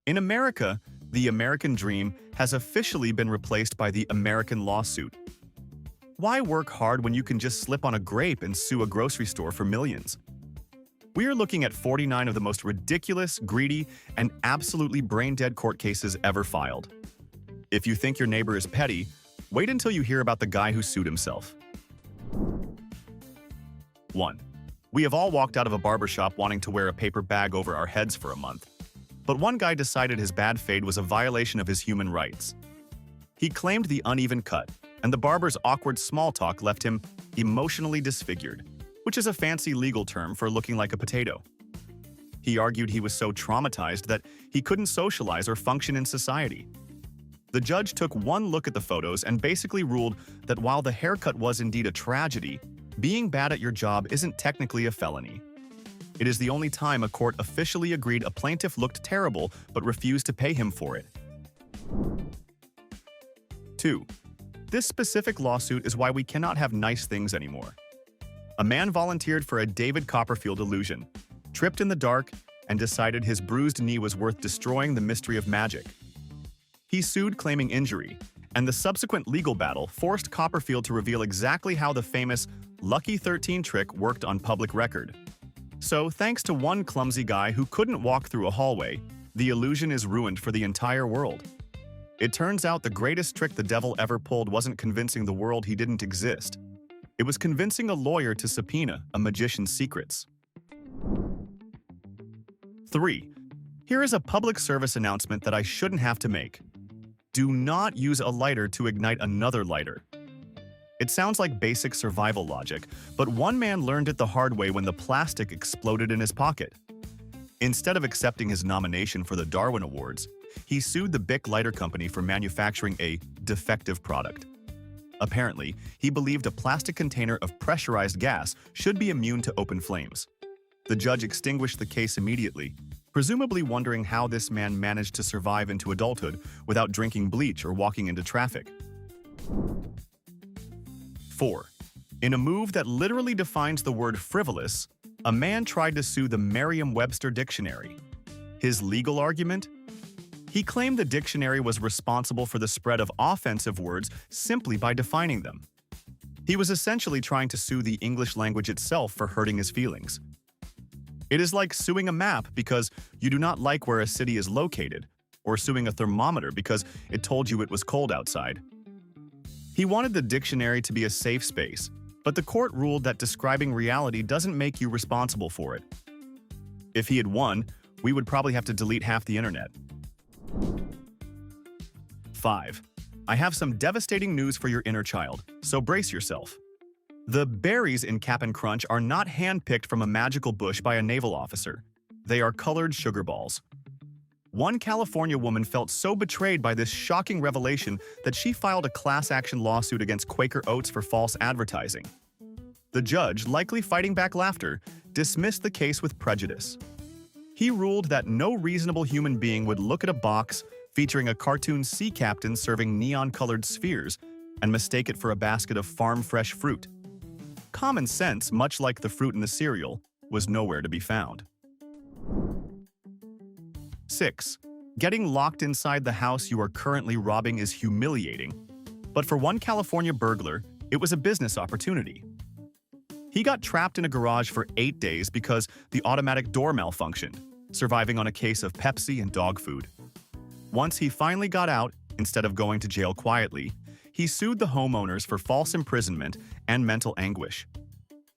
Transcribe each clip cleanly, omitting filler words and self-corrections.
In America, the American dream has officially been replaced by the American lawsuit. Why work hard when you can just slip on a grape and sue a grocery store for millions? We are looking at 49 of the most ridiculous, greedy, and absolutely brain-dead court cases ever filed. If you think your neighbor is petty, wait until you hear about the guy who sued himself. 1. We have all walked out of a barbershop wanting to wear a paper bag over our heads for a month. But one guy decided his bad fade was a violation of his human rights. He claimed the uneven cut, and the barber's awkward small talk left him emotionally disfigured, which is a fancy legal term for looking like a potato. He argued he was so traumatized that he couldn't socialize or function in society. The judge took one look at the photos and basically ruled that while the haircut was indeed a tragedy, being bad at your job isn't technically a felony. It is the only time a court officially agreed a plaintiff looked terrible but refused to pay him for it. 2. This specific lawsuit is why we cannot have nice things anymore. A man volunteered for a David Copperfield illusion, tripped in the dark, and decided his bruised knee was worth destroying the mystery of magic. He sued claiming injury, and the subsequent legal battle forced Copperfield to reveal exactly how the famous Lucky 13 trick worked on public record. So, thanks to one clumsy guy who couldn't walk through a hallway, the illusion is ruined for the entire world. It turns out the greatest trick the devil ever pulled wasn't convincing the world he didn't exist. It was convincing a lawyer to subpoena a magician's secrets. 3. Here is a public service announcement that I shouldn't have to make. Do not use a lighter to ignite another lighter. It sounds like basic survival logic, but one man learned it the hard way when the plastic exploded in his pocket. Instead of accepting his nomination for the Darwin Awards, he sued the Bic lighter company for manufacturing a defective product. Apparently, he believed a plastic container of pressurized gas should be immune to open flames. The judge extinguished the case immediately, presumably wondering how this man managed to survive into adulthood without drinking bleach or walking into traffic. 4. In a move that literally defines the word frivolous, a man tried to sue the Merriam-Webster dictionary. His legal argument? He claimed the dictionary was responsible for the spread of offensive words simply by defining them. He was essentially trying to sue the English language itself for hurting his feelings. It is like suing a map because you do not like where a city is located, or suing a thermometer because it told you it was cold outside. He wanted the dictionary to be a safe space, but the court ruled that describing reality doesn't make you responsible for it. If he had won, we would probably have to delete half the internet. 5. I have some devastating news for your inner child, so brace yourself. The berries in Cap'n Crunch are not hand-picked from a magical bush by a naval officer. They are colored sugar balls. One California woman felt so betrayed by this shocking revelation that she filed a class-action lawsuit against Quaker Oats for false advertising. The judge, likely fighting back laughter, dismissed the case with prejudice. He ruled that no reasonable human being would look at a box featuring a cartoon sea captain serving neon-colored spheres and mistake it for a basket of farm-fresh fruit. Common sense, much like the fruit in the cereal, was nowhere to be found. 6. Getting locked inside the house you are currently robbing is humiliating, but for one California burglar, it was a business opportunity. He got trapped in a garage for 8 days because the automatic door malfunctioned, surviving on a case of Pepsi and dog food. Once he finally got out, instead of going to jail quietly, he sued the homeowners for false imprisonment and mental anguish.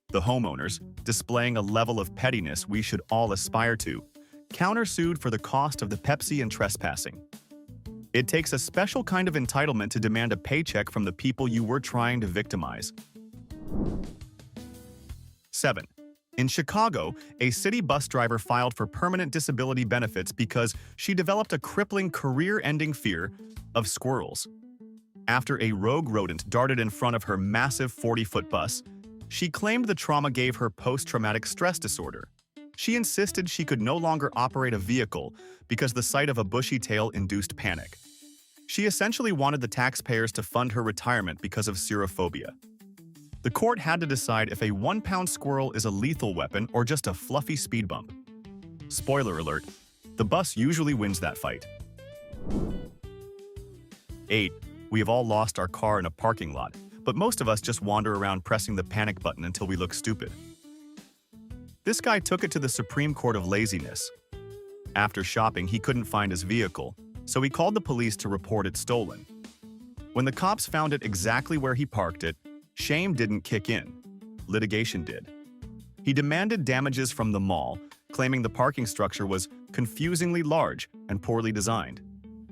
The homeowners, displaying a level of pettiness we should all aspire to, countersued for the cost of the Pepsi and trespassing. It takes a special kind of entitlement to demand a paycheck from the people you were trying to victimize. 7. In Chicago, a city bus driver filed for permanent disability benefits because she developed a crippling career-ending fear of squirrels. After a rogue rodent darted in front of her massive 40-foot bus, she claimed the trauma gave her post-traumatic stress disorder. She insisted she could no longer operate a vehicle because the sight of a bushy tail induced panic. She essentially wanted the taxpayers to fund her retirement because of xerophobia. The court had to decide if a 1-pound squirrel is a lethal weapon or just a fluffy speed bump. Spoiler alert, The bus usually wins that fight. 8. We have all lost our car in a parking lot, but most of us just wander around pressing the panic button until we look stupid. This guy took it to the Supreme Court of laziness. After shopping, he couldn't find his vehicle, so he called the police to report it stolen. When the cops found it exactly where he parked it, shame didn't kick in. Litigation did. He demanded damages from the mall, claiming the parking structure was confusingly large and poorly designed.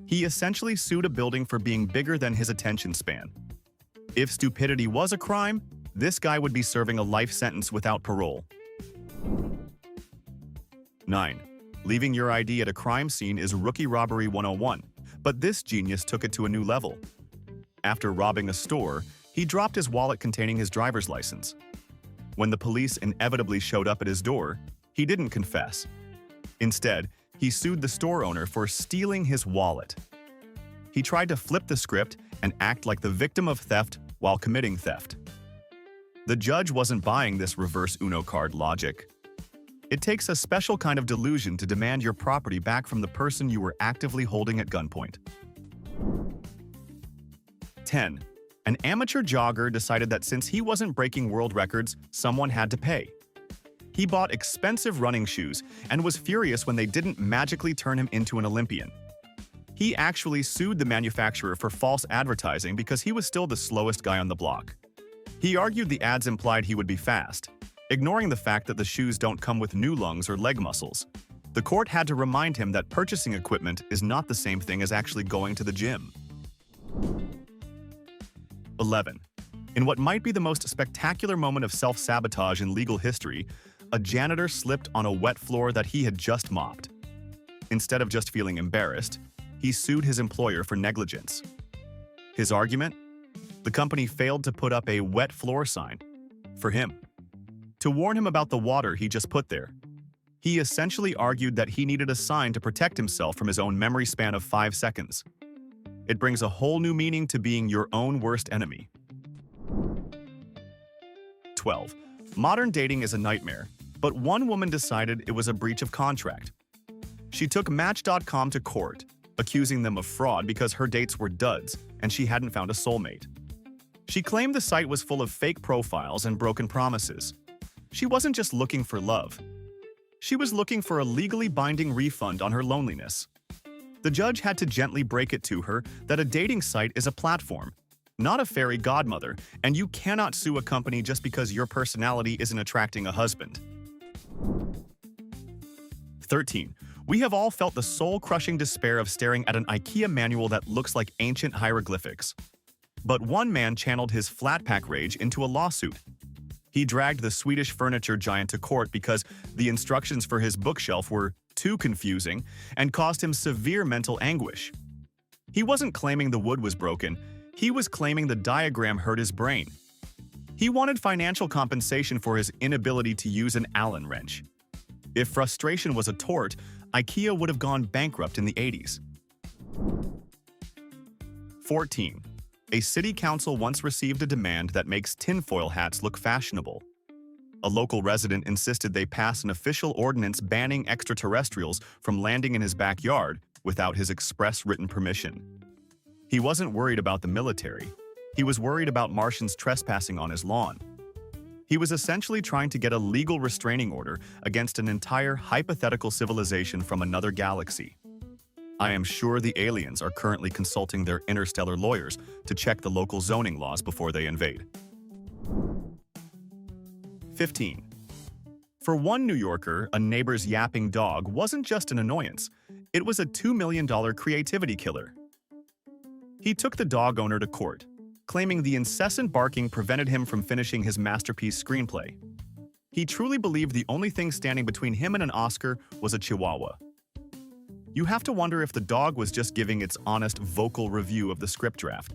He essentially sued a building for being bigger than his attention span. If stupidity was a crime, this guy would be serving a life sentence without parole. 9. Leaving your ID at a crime scene is rookie robbery 101, but this genius took it to a new level. After robbing a store, he dropped his wallet containing his driver's license. When the police inevitably showed up at his door, he didn't confess. Instead, he sued the store owner for stealing his wallet. He tried to flip the script and act like the victim of theft while committing theft. The judge wasn't buying this reverse Uno card logic. It takes a special kind of delusion to demand your property back from the person you were actively holding at gunpoint. 10. An amateur jogger decided that since he wasn't breaking world records, someone had to pay. He bought expensive running shoes and was furious when they didn't magically turn him into an Olympian. He actually sued the manufacturer for false advertising because he was still the slowest guy on the block. He argued the ads implied he would be fast, ignoring the fact that the shoes don't come with new lungs or leg muscles. The court had to remind him that purchasing equipment is not the same thing as actually going to the gym. 11. In what might be the most spectacular moment of self-sabotage in legal history, a janitor slipped on a wet floor that he had just mopped. Instead of just feeling embarrassed, he sued his employer for negligence. His argument? The company failed to put up a wet floor sign for him, to warn him about the water he just put there. He essentially argued that he needed a sign to protect himself from his own memory span of 5 seconds. It brings a whole new meaning to being your own worst enemy. 12. Modern dating is a nightmare, but one woman decided it was a breach of contract. She took Match.com to court, accusing them of fraud because her dates were duds and she hadn't found a soulmate. She claimed the site was full of fake profiles and broken promises. She wasn't just looking for love. She was looking for a legally binding refund on her loneliness. The judge had to gently break it to her that a dating site is a platform, not a fairy godmother, and you cannot sue a company just because your personality isn't attracting a husband. 13. We have all felt the soul-crushing despair of staring at an IKEA manual that looks like ancient hieroglyphics. But one man channeled his flat-pack rage into a lawsuit. He dragged the Swedish furniture giant to court because the instructions for his bookshelf were too confusing and caused him severe mental anguish. He wasn't claiming the wood was broken, he was claiming the diagram hurt his brain. He wanted financial compensation for his inability to use an Allen wrench. If frustration was a tort, IKEA would have gone bankrupt in the 80s. 14. A city council once received a demand that makes tinfoil hats look fashionable. A local resident insisted they pass an official ordinance banning extraterrestrials from landing in his backyard without his express written permission. He wasn't worried about the military. He was worried about Martians trespassing on his lawn. He was essentially trying to get a legal restraining order against an entire hypothetical civilization from another galaxy. I am sure the aliens are currently consulting their interstellar lawyers to check the local zoning laws before they invade. 15. For one New Yorker, a neighbor's yapping dog wasn't just an annoyance, it was a $2 million creativity killer. He took the dog owner to court, claiming the incessant barking prevented him from finishing his masterpiece screenplay. He truly believed the only thing standing between him and an Oscar was a Chihuahua. You have to wonder if the dog was just giving its honest vocal review of the script draft.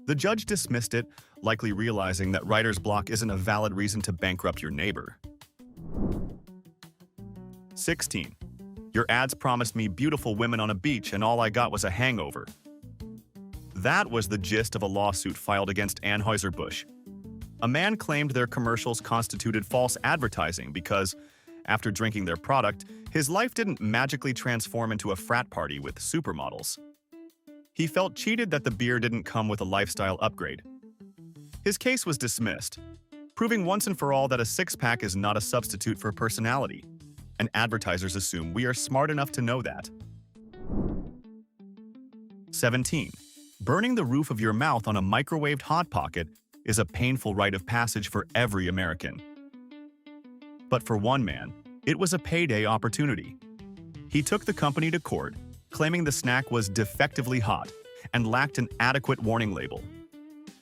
The judge dismissed it, likely realizing that writer's block isn't a valid reason to bankrupt your neighbor. 16. Your ads promised me beautiful women on a beach and all I got was a hangover. That was the gist of a lawsuit filed against Anheuser-Busch. A man claimed their commercials constituted false advertising because, After drinking their product, his life didn't magically transform into a frat party with supermodels. He felt cheated that the beer didn't come with a lifestyle upgrade. His case was dismissed, proving once and for all that a six-pack is not a substitute for personality, and advertisers assume we are smart enough to know that. 17. Burning the roof of your mouth on a microwaved Hot Pocket is a painful rite of passage for every American. But for one man, it was a payday opportunity. He took the company to court, claiming the snack was defectively hot and lacked an adequate warning label.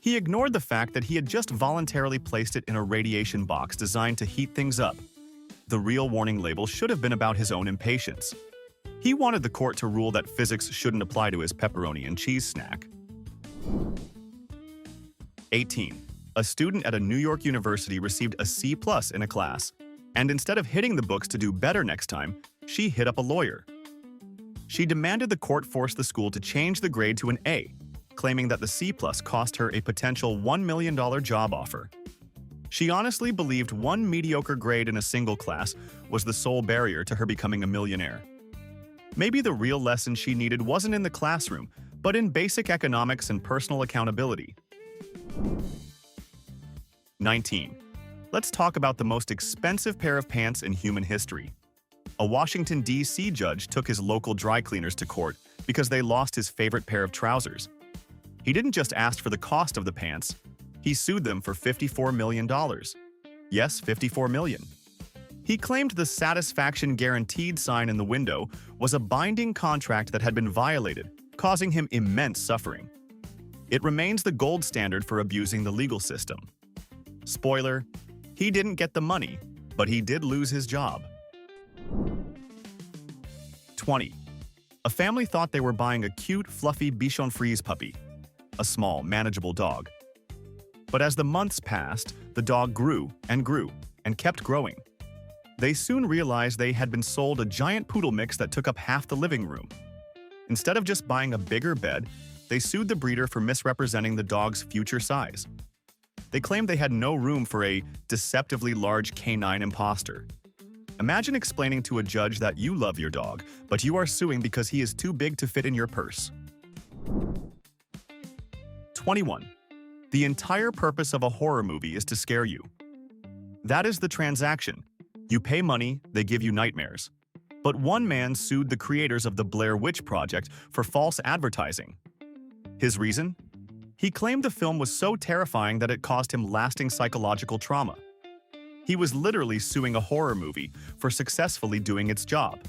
He ignored the fact that he had just voluntarily placed it in a radiation box designed to heat things up. The real warning label should have been about his own impatience. He wanted the court to rule that physics shouldn't apply to his pepperoni and cheese snack. 18. A student at a New York university received a C+ in a class, and instead of hitting the books to do better next time, she hit up a lawyer. She demanded the court force the school to change the grade to an A, claiming that the C+ cost her a potential $1 million job offer. She honestly believed one mediocre grade in a single class was the sole barrier to her becoming a millionaire. Maybe the real lesson she needed wasn't in the classroom, but in basic economics and personal accountability. 19. Let's talk about the most expensive pair of pants in human history. A Washington, D.C. judge took his local dry cleaners to court because they lost his favorite pair of trousers. He didn't just ask for the cost of the pants, he sued them for $54 million. Yes, $54 million. He claimed the satisfaction guaranteed sign in the window was a binding contract that had been violated, causing him immense suffering. It remains the gold standard for abusing the legal system. Spoiler, he didn't get the money, but he did lose his job. 20. A family thought they were buying a cute, fluffy Bichon Frise puppy, a small, manageable dog. But as the months passed, the dog grew and kept growing. They soon realized they had been sold a giant poodle mix that took up half the living room. Instead of just buying a bigger bed, they sued the breeder for misrepresenting the dog's future size. They claimed they had no room for a deceptively large canine imposter. Imagine explaining to a judge that you love your dog, but you are suing because he is too big to fit in your purse. 21. The entire purpose of a horror movie is to scare you. That is the transaction. You pay money, they give you nightmares. But one man sued the creators of the Blair Witch Project for false advertising. His reason? He claimed the film was so terrifying that it caused him lasting psychological trauma. He was literally suing a horror movie for successfully doing its job.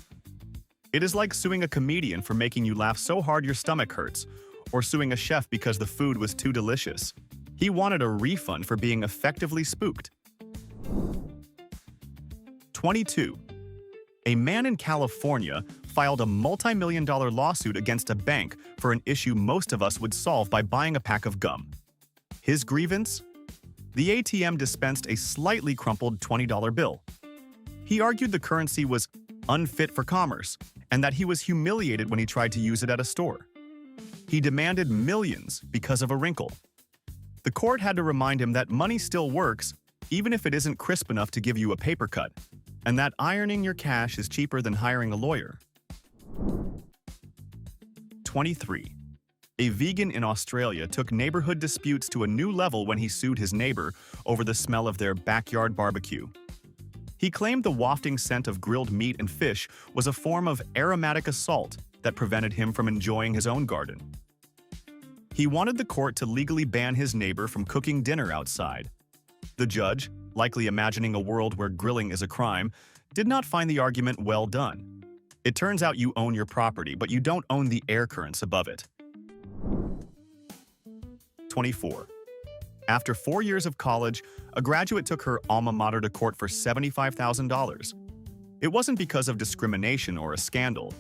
It is like suing a comedian for making you laugh so hard your stomach hurts, or suing a chef because the food was too delicious. He wanted a refund for being effectively spooked. 22. A man in California filed a multi-million-dollar lawsuit against a bank for an issue most of us would solve by buying a pack of gum. His grievance? The ATM dispensed a slightly crumpled $20 bill. He argued the currency was unfit for commerce and that he was humiliated when he tried to use it at a store. He demanded millions because of a wrinkle. The court had to remind him that money still works even if it isn't crisp enough to give you a paper cut, and that ironing your cash is cheaper than hiring a lawyer. 23. A vegan in Australia took neighborhood disputes to a new level when he sued his neighbor over the smell of their backyard barbecue. He claimed the wafting scent of grilled meat and fish was a form of aromatic assault that prevented him from enjoying his own garden. He wanted the court to legally ban his neighbor from cooking dinner outside. The judge, likely imagining a world where grilling is a crime, did not find the argument well done. It turns out you own your property, but you don't own the air currents above it. 24. After 4 years of college, a graduate took her alma mater to court for $75,000. It wasn't because of discrimination or a scandal.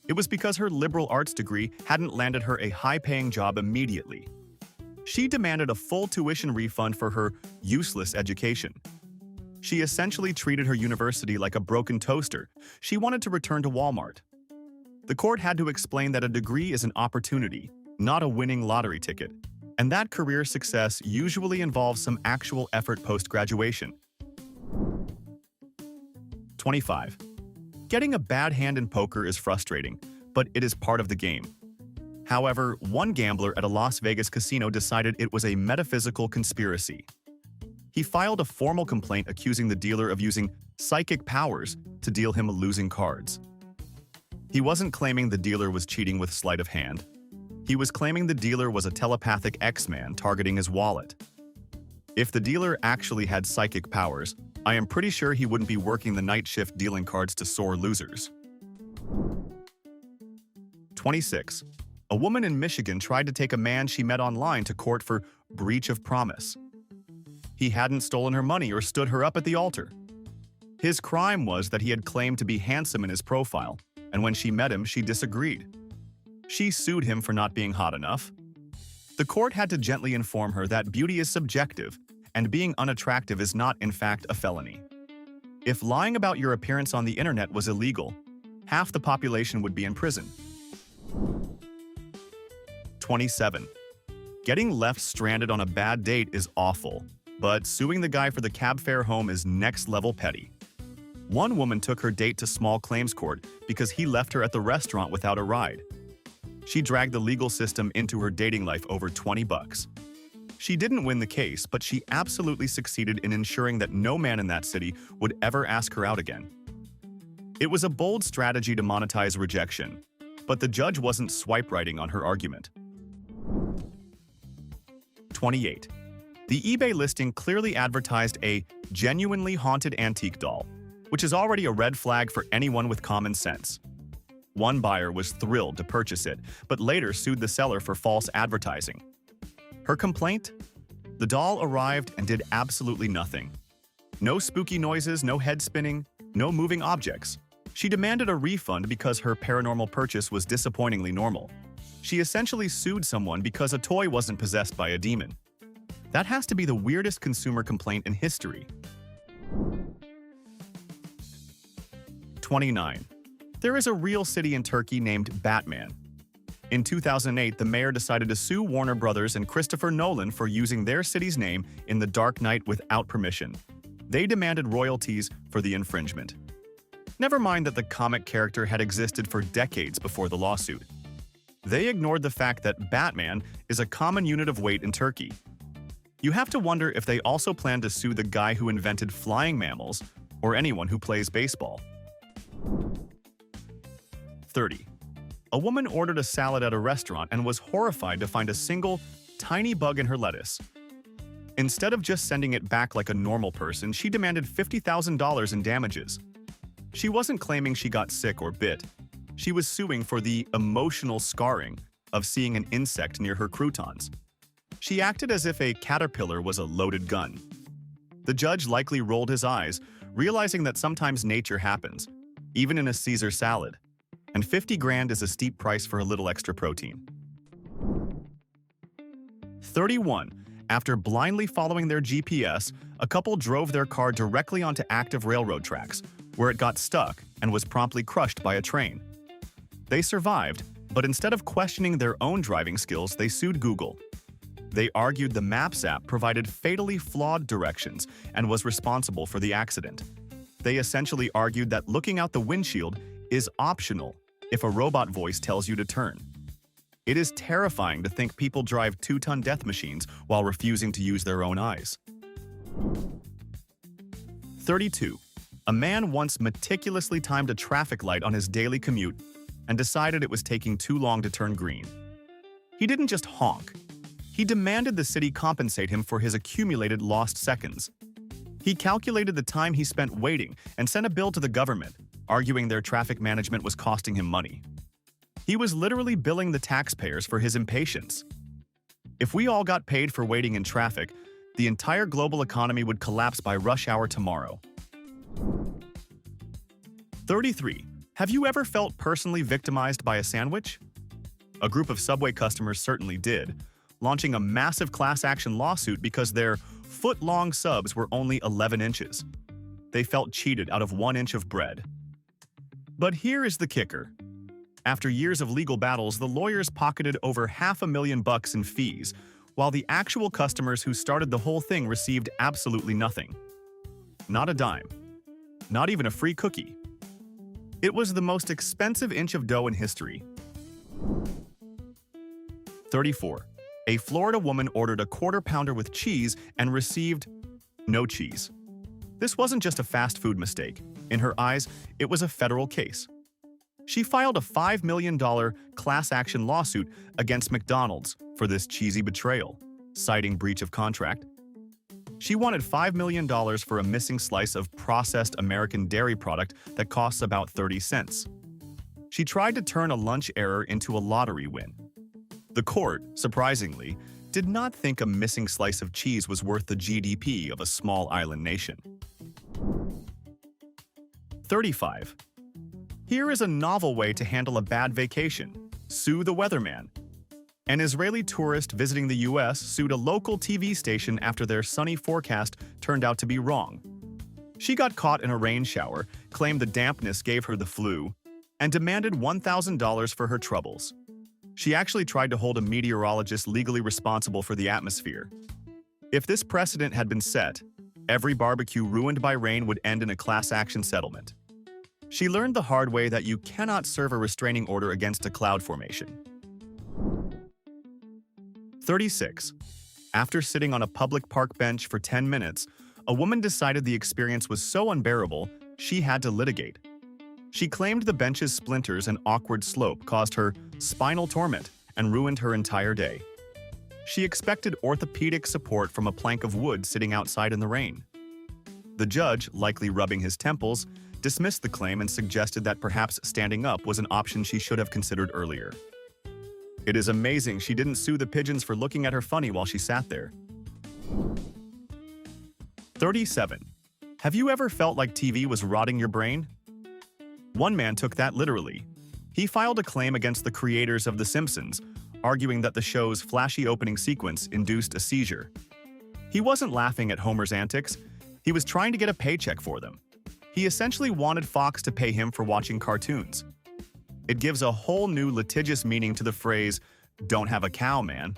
It was because her liberal arts degree hadn't landed her a high-paying job immediately. She demanded a full tuition refund for her useless education. She essentially treated her university like a broken toaster. She wanted to return to Walmart. The court had to explain that a degree is an opportunity, not a winning lottery ticket, and that career success usually involves some actual effort post-graduation. 25. Getting a bad hand in poker is frustrating, but it is part of the game. However, one gambler at a Las Vegas casino decided it was a metaphysical conspiracy. He filed a formal complaint accusing the dealer of using psychic powers to deal him losing cards. He wasn't claiming the dealer was cheating with sleight of hand. He was claiming the dealer was a telepathic X-Man targeting his wallet. If the dealer actually had psychic powers, I am pretty sure he wouldn't be working the night shift dealing cards to sore losers. 26. A woman in Michigan tried to take a man she met online to court for breach of promise. He hadn't stolen her money or stood her up at the altar. His crime was that he had claimed to be handsome in his profile, and when she met him, she disagreed. She sued him for not being hot enough. The court had to gently inform her that beauty is subjective, and being unattractive is not, in fact, a felony. If lying about your appearance on the internet was illegal, half the population would be in prison. 27. Getting left stranded on a bad date is awful, but suing the guy for the cab fare home is next-level petty. One woman took her date to small claims court because he left her at the restaurant without a ride. She dragged the legal system into her dating life over $20. She didn't win the case, but she absolutely succeeded in ensuring that no man in that city would ever ask her out again. It was a bold strategy to monetize rejection, but the judge wasn't swipe-righting on her argument. 28. The eBay listing clearly advertised a genuinely haunted antique doll, which is already a red flag for anyone with common sense. One buyer was thrilled to purchase it, but later sued the seller for false advertising. Her complaint? The doll arrived and did absolutely nothing. No spooky noises, no head spinning, no moving objects. She demanded a refund because her paranormal purchase was disappointingly normal. She essentially sued someone because a toy wasn't possessed by a demon. That has to be the weirdest consumer complaint in history. 29. There is a real city in Turkey named Batman. In 2008, the mayor decided to sue Warner Brothers and Christopher Nolan for using their city's name in The Dark Knight without permission. They demanded royalties for the infringement. Never mind that the comic character had existed for decades before the lawsuit. They ignored the fact that Batman is a common unit of weight in Turkey. You have to wonder if they also plan to sue the guy who invented flying mammals or anyone who plays baseball. 30. A woman ordered a salad at a restaurant and was horrified to find a single, tiny bug in her lettuce. Instead of just sending it back like a normal person, she demanded $50,000 in damages. She wasn't claiming she got sick or bit. She was suing for the emotional scarring of seeing an insect near her croutons. She acted as if a caterpillar was a loaded gun. The judge likely rolled his eyes, realizing that sometimes nature happens, even in a Caesar salad. And 50 grand is a steep price for a little extra protein. 31. After blindly following their GPS, a couple drove their car directly onto active railroad tracks, where it got stuck and was promptly crushed by a train. They survived, but instead of questioning their own driving skills, they sued Google. They argued the Maps app provided fatally flawed directions and was responsible for the accident. They essentially argued that looking out the windshield is optional if a robot voice tells you to turn. It is terrifying to think people drive 2-ton death machines while refusing to use their own eyes. 32. A man once meticulously timed a traffic light on his daily commute and decided it was taking too long to turn green. He didn't just honk. He demanded the city compensate him for his accumulated lost seconds. He calculated the time he spent waiting and sent a bill to the government, arguing their traffic management was costing him money. He was literally billing the taxpayers for his impatience. If we all got paid for waiting in traffic, the entire global economy would collapse by rush hour tomorrow. 33. Have you ever felt personally victimized by a sandwich? A group of Subway customers certainly did, launching a massive class-action lawsuit because their foot-long subs were only 11 inches. They felt cheated out of 1 inch of bread. But here is the kicker. After years of legal battles, the lawyers pocketed over $500,000 in fees, while the actual customers who started the whole thing received absolutely nothing. Not a dime. not even a free cookie. It was the most expensive inch of dough in history. 34. A Florida woman ordered a quarter pounder with cheese and received no cheese. This wasn't just a fast food mistake. In her eyes, it was a federal case. She filed a $5 million class action lawsuit against McDonald's for this cheesy betrayal, citing breach of contract. She wanted $5 million for a missing slice of processed American dairy product that costs about 30 cents. She tried to turn a lunch error into a lottery win. The court, surprisingly, did not think a missing slice of cheese was worth the GDP of a small island nation. 35. Here is a novel way to handle a bad vacation. Sue the weatherman. An Israeli tourist visiting the U.S. sued a local TV station after their sunny forecast turned out to be wrong. She got caught in a rain shower, claimed the dampness gave her the flu, and demanded $1,000 for her troubles. She actually tried to hold a meteorologist legally responsible for the atmosphere. If this precedent had been set, every barbecue ruined by rain would end in a class action settlement. She learned the hard way that you cannot serve a restraining order against a cloud formation. 36. After sitting on a public park bench for 10 minutes, a woman decided the experience was so unbearable, she had to litigate. She claimed the bench's splinters and awkward slope caused her spinal torment and ruined her entire day. She expected orthopedic support from a plank of wood sitting outside in the rain. The judge, likely rubbing his temples, dismissed the claim and suggested that perhaps standing up was an option she should have considered earlier. It is amazing she didn't sue the pigeons for looking at her funny while she sat there. 37. Have you ever felt like TV was rotting your brain? One man took that literally. He filed a claim against the creators of The Simpsons, arguing that the show's flashy opening sequence induced a seizure. He wasn't laughing at Homer's antics. He was trying to get a paycheck for them. He essentially wanted Fox to pay him for watching cartoons. It gives a whole new litigious meaning to the phrase, "Don't have a cow, man."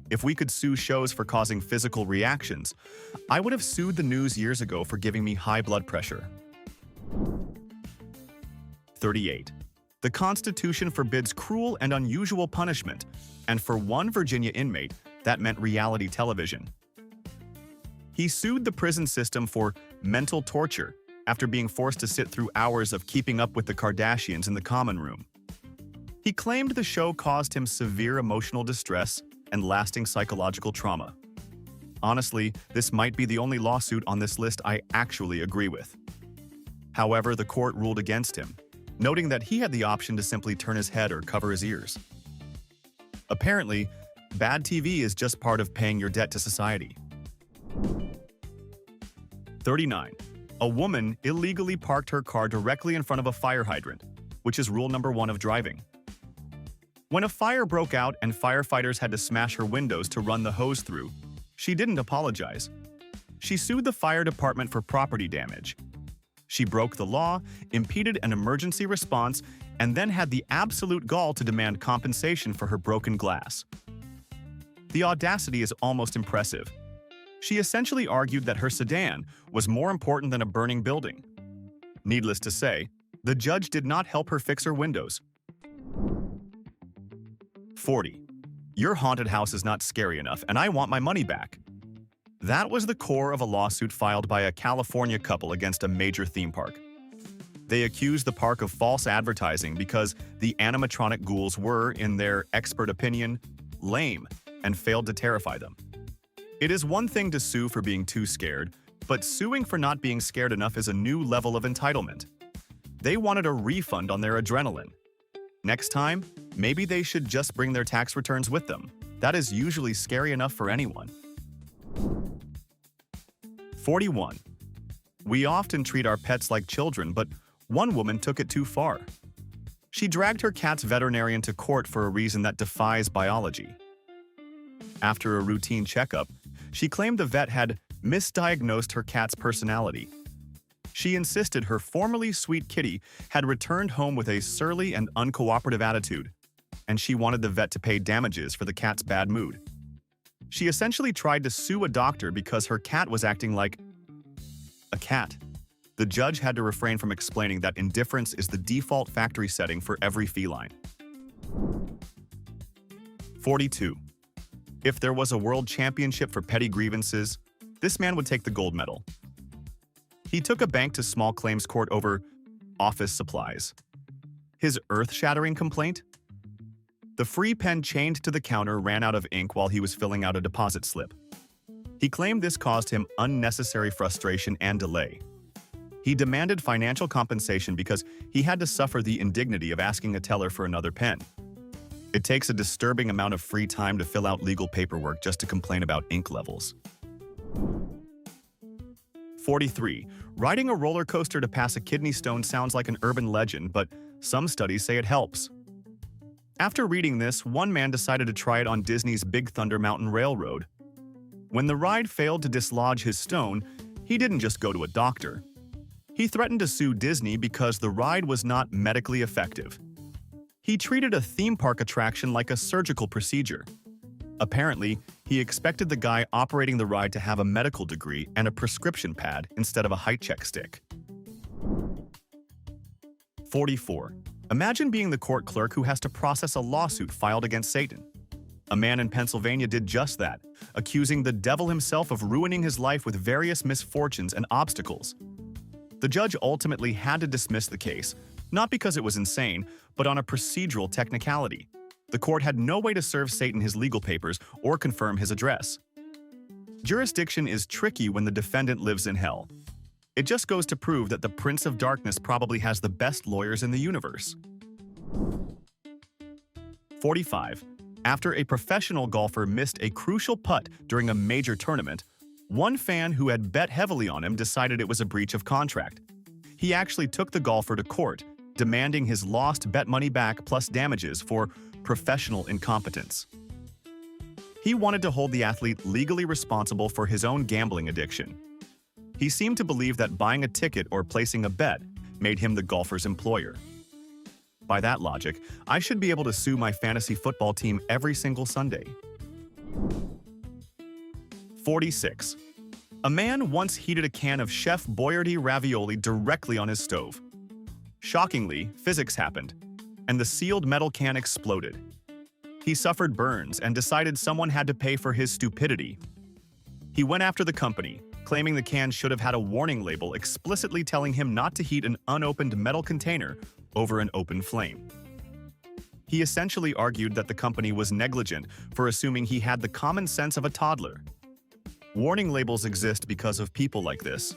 If we could sue shows for causing physical reactions, I would have sued the news years ago for giving me high blood pressure. 38. The Constitution forbids cruel and unusual punishment, and for one Virginia inmate, that meant reality television. He sued the prison system for mental torture after being forced to sit through hours of Keeping Up with the Kardashians in the common room. He claimed the show caused him severe emotional distress and lasting psychological trauma. Honestly, this might be the only lawsuit on this list I actually agree with. However, the court ruled against him, noting that he had the option to simply turn his head or cover his ears. Apparently, bad TV is just part of paying your debt to society. 39. A woman illegally parked her car directly in front of a fire hydrant, which is rule number 1 of driving. When a fire broke out and firefighters had to smash her windows to run the hose through, she didn't apologize. She sued the fire department for property damage. She broke the law, impeded an emergency response, and then had the absolute gall to demand compensation for her broken glass. The audacity is almost impressive. She essentially argued that her sedan was more important than a burning building. Needless to say, the judge did not help her fix her windows. 40. Your haunted house is not scary enough, and I want my money back. That was the core of a lawsuit filed by a California couple against a major theme park. They accused the park of false advertising because the animatronic ghouls were, in their expert opinion, lame and failed to terrify them. It is one thing to sue for being too scared, but suing for not being scared enough is a new level of entitlement. They wanted a refund on their adrenaline. Next time, maybe they should just bring their tax returns with them. That is usually scary enough for anyone. 41. We often treat our pets like children, but one woman took it too far. She dragged her cat's veterinarian to court for a reason that defies biology. After a routine checkup, she claimed the vet had misdiagnosed her cat's personality. She insisted her formerly sweet kitty had returned home with a surly and uncooperative attitude, and she wanted the vet to pay damages for the cat's bad mood. She essentially tried to sue a doctor because her cat was acting like a cat. The judge had to refrain from explaining that indifference is the default factory setting for every feline. 42. If there was a world championship for petty grievances, this man would take the gold medal. He took a bank to small claims court over office supplies. His earth-shattering complaint? The free pen chained to the counter ran out of ink while he was filling out a deposit slip. He claimed this caused him unnecessary frustration and delay. He demanded financial compensation because he had to suffer the indignity of asking a teller for another pen. It takes a disturbing amount of free time to fill out legal paperwork just to complain about ink levels. 43. Riding a roller coaster to pass a kidney stone sounds like an urban legend, but some studies say it helps. After reading this, one man decided to try it on Disney's Big Thunder Mountain Railroad. When the ride failed to dislodge his stone, he didn't just go to a doctor. He threatened to sue Disney because the ride was not medically effective. He treated a theme park attraction like a surgical procedure. Apparently, he expected the guy operating the ride to have a medical degree and a prescription pad instead of a height check stick. 44. Imagine being the court clerk who has to process a lawsuit filed against Satan. A man in Pennsylvania did just that, accusing the devil himself of ruining his life with various misfortunes and obstacles. The judge ultimately had to dismiss the case, not because it was insane, but on a procedural technicality. The court had no way to serve Satan his legal papers or confirm his address. Jurisdiction is tricky when the defendant lives in hell. It just goes to prove that the Prince of Darkness probably has the best lawyers in the universe. 45. After a professional golfer missed a crucial putt during a major tournament, one fan who had bet heavily on him decided it was a breach of contract. He actually took the golfer to court, demanding his lost bet money back plus damages for professional incompetence. He wanted to hold the athlete legally responsible for his own gambling addiction. He seemed to believe that buying a ticket or placing a bet made him the golfer's employer. By that logic, I should be able to sue my fantasy football team every single Sunday. 46. A man once heated a can of Chef Boyardee ravioli directly on his stove. Shockingly, physics happened, and the sealed metal can exploded. He suffered burns and decided someone had to pay for his stupidity. He went after the company, claiming the can should have had a warning label explicitly telling him not to heat an unopened metal container over an open flame. He essentially argued that the company was negligent for assuming he had the common sense of a toddler. Warning labels exist because of people like this.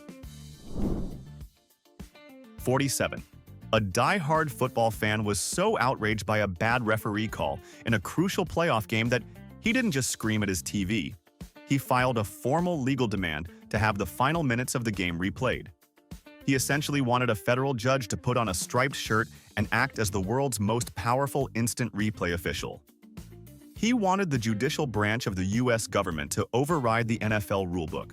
47. A die-hard football fan was so outraged by a bad referee call in a crucial playoff game that he didn't just scream at his TV. He filed a formal legal demand to have the final minutes of the game replayed. He essentially wanted a federal judge to put on a striped shirt and act as the world's most powerful instant replay official. He wanted the judicial branch of the U.S. government to override the NFL rulebook.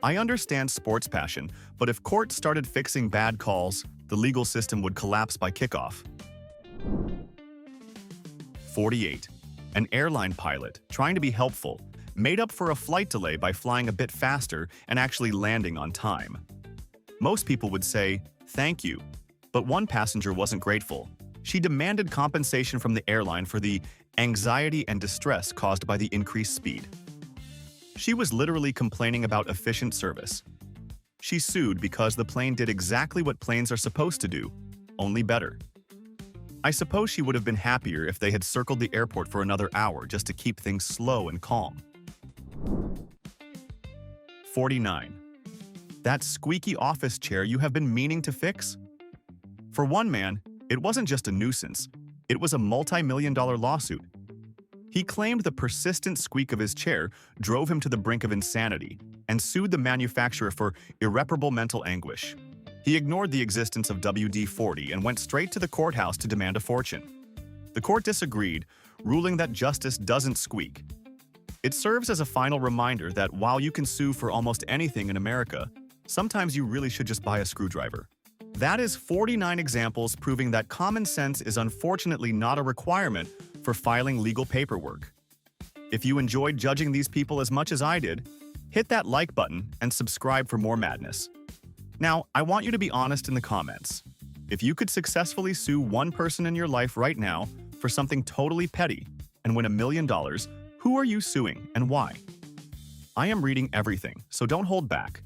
I understand sports passion, but if courts started fixing bad calls, the legal system would collapse by kickoff. 48. An airline pilot, trying to be helpful, made up for a flight delay by flying a bit faster and actually landing on time. Most people would say, "Thank you," but one passenger wasn't grateful. She demanded compensation from the airline for the anxiety and distress caused by the increased speed. She was literally complaining about efficient service. She sued because the plane did exactly what planes are supposed to do, only better. I suppose she would have been happier if they had circled the airport for another hour just to keep things slow and calm. 49. That squeaky office chair you have been meaning to fix? For one man, it wasn't just a nuisance, it was a multi-million-dollar lawsuit. He claimed the persistent squeak of his chair drove him to the brink of insanity and sued the manufacturer for irreparable mental anguish. He ignored the existence of WD-40 and went straight to the courthouse to demand a fortune. The court disagreed, ruling that justice doesn't squeak. It serves as a final reminder that while you can sue for almost anything in America, sometimes you really should just buy a screwdriver. That is 49 examples proving that common sense is unfortunately not a requirement for filing legal paperwork. If you enjoyed judging these people as much as I did, hit that like button and subscribe for more madness. Now, I want you to be honest in the comments. If you could successfully sue one person in your life right now for something totally petty and win $1 million, who are you suing and why? I am reading everything, so don't hold back.